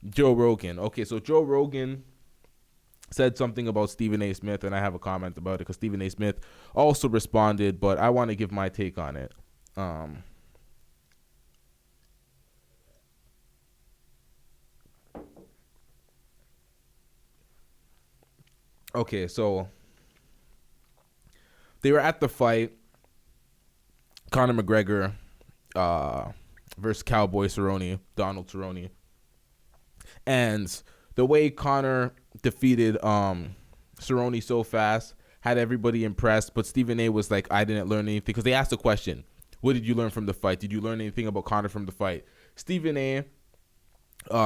Joe Rogan. Okay, so Joe Rogan said something about Stephen A. Smith, and I have a comment about it because Stephen A. Smith also responded, but I want to give my take on it. Okay, so they were at the fight, Conor McGregor versus Cowboy Cerrone, Donald Cerrone. And the way Conor defeated Cerrone so fast had everybody impressed, but Stephen A was like, I didn't learn anything, because they asked the question, what did you learn from the fight? Did you learn anything about Conor from the fight? Stephen A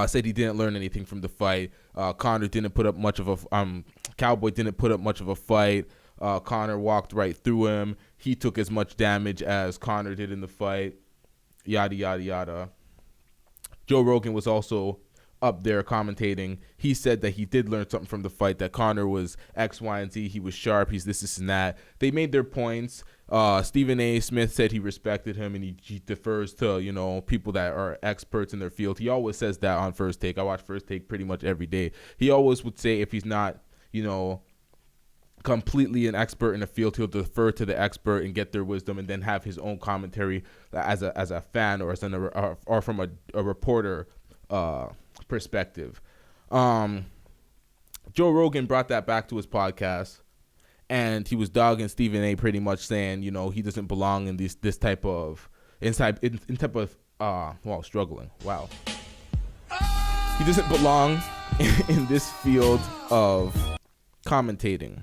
said he didn't learn anything from the fight. Conor didn't put up much of a Cowboy didn't put up much of a fight. Conor walked right through him. He took as much damage as Conor did in the fight. Yada yada yada. Joe Rogan was also up there commentating. He said that he did learn something from the fight, that Conor was X, Y, and Z. He was sharp. He's this, and that. They made their points. Stephen A. Smith said he respected him, and he defers to, people that are experts in their field. He always says that on First Take. I watch First Take pretty much every day. He always would say if he's not, completely an expert in the field, he'll defer to the expert and get their wisdom, and then have his own commentary as a fan or or from a reporter perspective. Joe Rogan brought that back to his podcast, and he was dogging Stephen A. pretty much, saying, he doesn't belong in this type of struggling. Wow. He doesn't belong in this field of commentating.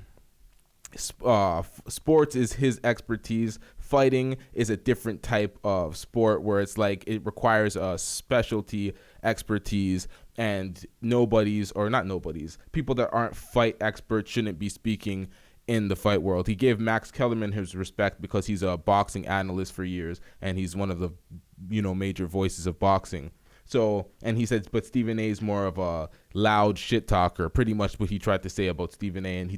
Sports is his expertise. Fighting is a different type of sport where it's like it requires a specialty expertise, and people that aren't fight experts shouldn't be speaking in the fight world. He gave Max Kellerman his respect because he's a boxing analyst for years, and he's one of the major voices of boxing. So, and he said, but Stephen A is more of a loud shit talker, pretty much what he tried to say about Stephen A. And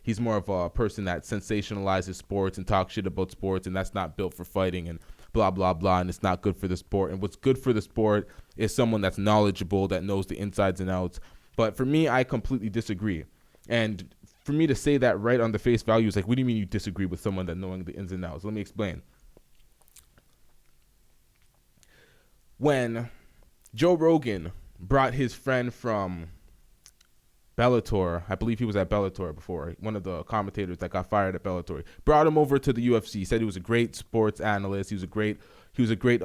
he's more of a person that sensationalizes sports and talks shit about sports, and that's not built for fighting and blah, blah, blah. And it's not good for the sport. And what's good for the sport is someone that's knowledgeable, that knows the insides and outs. But for me, I completely disagree. And for me to say that right on the face value is like, what do you mean you disagree with someone that knowing the ins and outs? Let me explain. When Joe Rogan brought his friend from Bellator, I believe he was at Bellator before, one of the commentators that got fired at Bellator, brought him over to the UFC. Said he was a great sports analyst. He was a great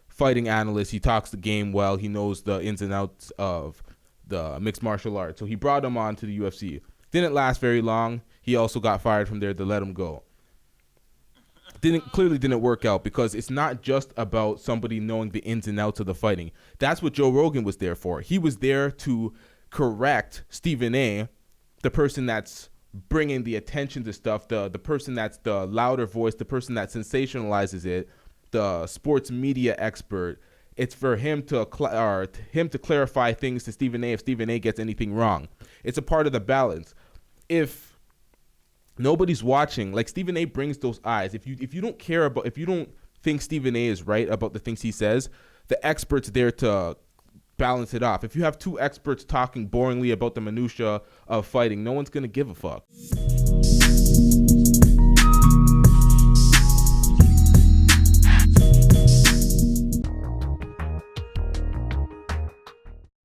fighting analyst. He talks the game well. He knows the ins and outs of the mixed martial arts. So he brought him on to the UFC. Didn't last very long. He also got fired from there. To let him go. Clearly didn't work out, because it's not just about somebody knowing the ins and outs of the fighting. That's what Joe Rogan was there for. He was there to correct Stephen A., the person that's bringing the attention to stuff, the person that's the louder voice, the person that sensationalizes it, the sports media expert. It's for him to clarify things to Stephen A. if Stephen A. gets anything wrong. It's a part of the balance. If nobody's watching, like, Stephen A. brings those eyes. If you don't think Stephen A. is right about the things he says, the expert's there to balance it off. If you have two experts talking boringly about the minutia of fighting, no one's gonna give a fuck.